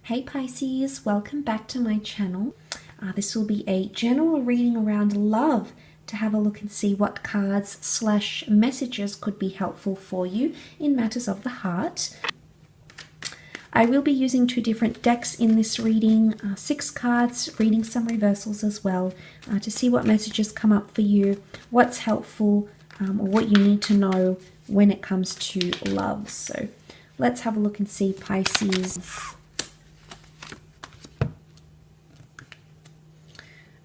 Hey Pisces, welcome back to my channel. This will be a general reading around love to have a look and see what cards / messages could be helpful for you in matters of the heart. I will be using 2 different decks in this reading, 6 cards, reading some reversals as well, to see what messages come up for you, what's helpful, or what you need to know when it comes to love. So let's have a look and see, Pisces.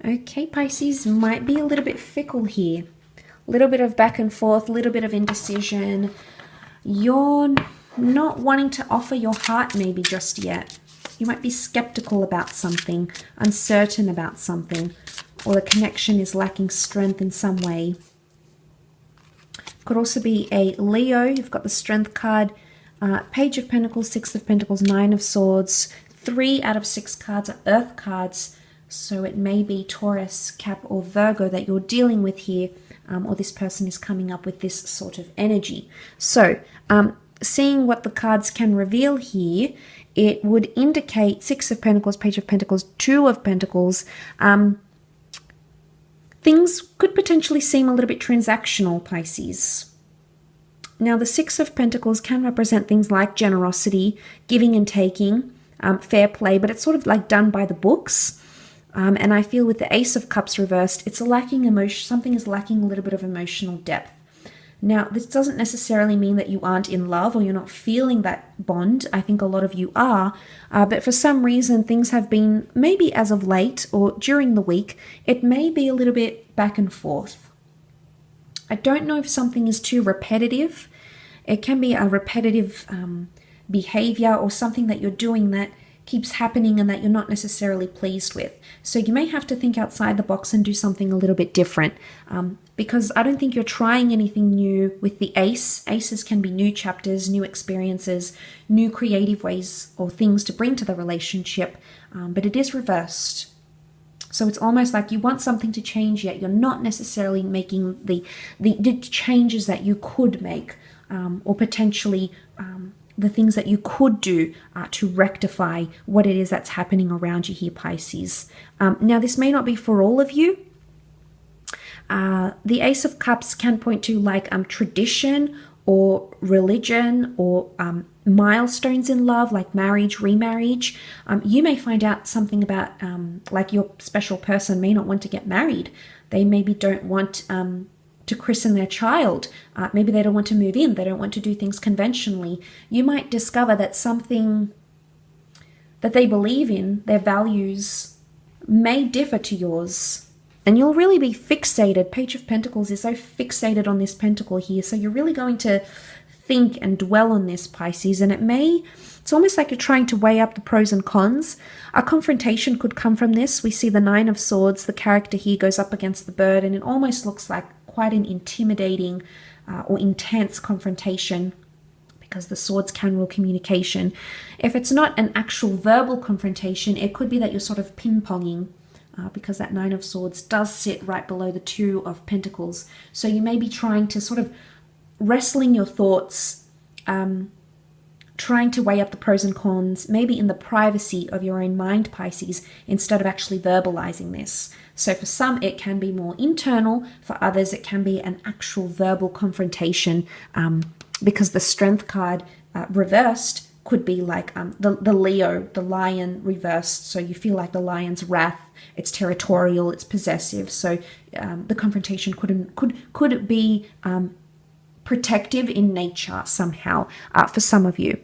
Okay, Pisces, might be a little bit fickle here. A little bit of back and forth, a little bit of indecision. You're not wanting to offer your heart maybe just yet. You might be skeptical about something, uncertain about something, or the connection is lacking strength in some way. Could also be a Leo. You've got the Strength card, Page of Pentacles, 6 of Pentacles, 9 of Swords. 3 out of 6 cards are Earth cards. So it may be Taurus, Cap, or Virgo that you're dealing with here, or this person is coming up with this sort of energy. So seeing what the cards can reveal here, it would indicate 6 of Pentacles, Page of Pentacles, 2 of Pentacles. Things could potentially seem a little bit transactional, Pisces. Now, the 6 of Pentacles can represent things like generosity, giving and taking, fair play, but it's sort of like done by the books. And I feel with the Ace of Cups reversed, it's a lacking emotion. Something is lacking a little bit of emotional depth. Now, this doesn't necessarily mean that you aren't in love or you're not feeling that bond. I think a lot of you are. But for some reason, things have been, maybe as of late or during the week, it may be a little bit back and forth. I don't know if something is too repetitive. It can be a repetitive behavior or something that you're doing that keeps happening and that you're not necessarily pleased with. So you may have to think outside the box and do something a little bit different, because I don't think you're trying anything new with the Ace. Aces can be new chapters, new experiences, new creative ways or things to bring to the relationship, but it is reversed. So it's almost like you want something to change, yet you're not necessarily making the changes that you could make, or potentially the things that you could do to rectify what it is that's happening around you here, Pisces. Now, this may not be for all of you. The Ace of Cups can point to like tradition or religion or milestones in love, like marriage, remarriage. You may find out something about like your special person may not want to get married. They maybe don't want to christen their child. Maybe they don't want to move in. They don't want to do things conventionally. You might discover that something that they believe in, their values, may differ to yours. And you'll really be fixated. Page of Pentacles is so fixated on this pentacle here. So you're really going to think and dwell on this, Pisces. And it's almost like you're trying to weigh up the pros and cons. A confrontation could come from this. We see the 9 of Swords. The character here goes up against the bird, and it almost looks like quite an intimidating or intense confrontation, because the swords can rule communication. If it's not an actual verbal confrontation, it could be that you're sort of ping-ponging, because that 9 of Swords does sit right below the 2 of Pentacles. So you may be trying to sort of wrestling your thoughts, trying to weigh up the pros and cons, maybe in the privacy of your own mind, Pisces, instead of actually verbalizing this. So for some, it can be more internal. For others, it can be an actual verbal confrontation, because the Strength card reversed could be like the Leo, the lion reversed. So you feel like the lion's wrath. It's territorial, it's possessive. So the confrontation could be protective in nature somehow for some of you.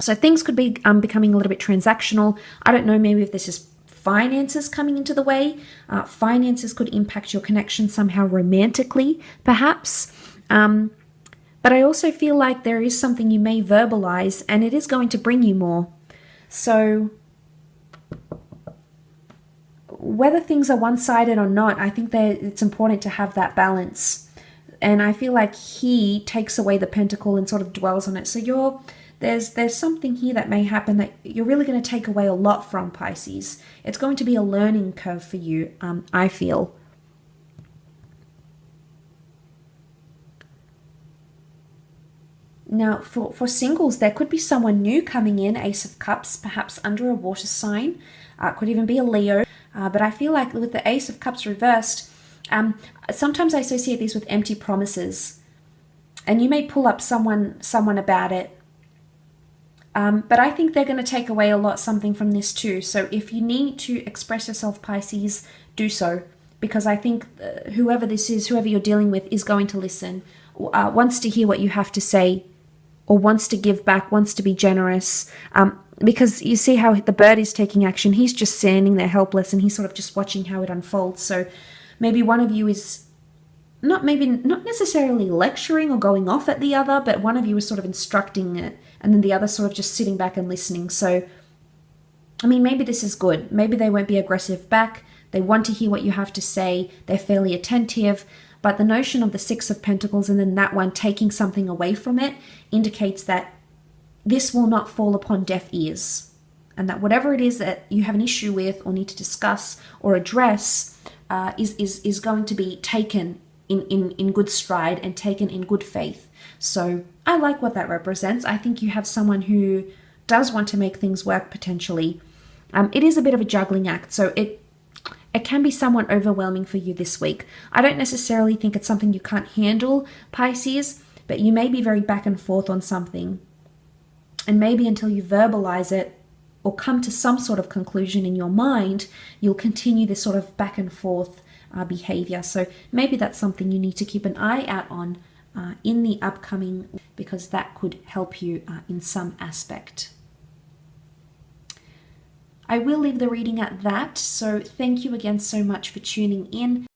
So things could be becoming a little bit transactional. I don't know, maybe if this is finances coming into the way. Finances could impact your connection somehow romantically, perhaps. But I also feel like there is something you may verbalize, and it is going to bring you more. So whether things are one-sided or not, I think that it's important to have that balance. And I feel like he takes away the pentacle and sort of dwells on it. So there's something here that may happen that you're really going to take away a lot from, Pisces. It's going to be a learning curve for you, I feel. Now, for singles, there could be someone new coming in, Ace of Cups, perhaps under a water sign. Could even be a Leo. But I feel like with the Ace of Cups reversed, sometimes I associate these with empty promises. And you may pull up someone about it. But I think they're going to take away something from this too. So if you need to express yourself, Pisces, do so. Because I think whoever this is, whoever you're dealing with, is going to listen, wants to hear what you have to say, or wants to give back, wants to be generous. Because you see how the bird is taking action. He's just standing there helpless, and he's sort of just watching how it unfolds. So maybe one of you is not necessarily lecturing or going off at the other, but one of you is sort of instructing it, and then the other sort of just sitting back and listening. So, I mean, maybe this is good. Maybe they won't be aggressive back. They want to hear what you have to say. They're fairly attentive. But the notion of the Six of Pentacles and then that one taking something away from it indicates that this will not fall upon deaf ears. And that whatever it is that you have an issue with or need to discuss or address is going to be taken in good stride and taken in good faith. So I like what that represents. I think you have someone who does want to make things work potentially. It is a bit of a juggling act, so it can be somewhat overwhelming for you this week. I don't necessarily think it's something you can't handle, Pisces, but you may be very back and forth on something. And maybe until you verbalize it or come to some sort of conclusion in your mind, you'll continue this sort of back and forth behavior. So maybe that's something you need to keep an eye out on in the upcoming, because that could help you in some aspect. I will leave the reading at that. So thank you again so much for tuning in.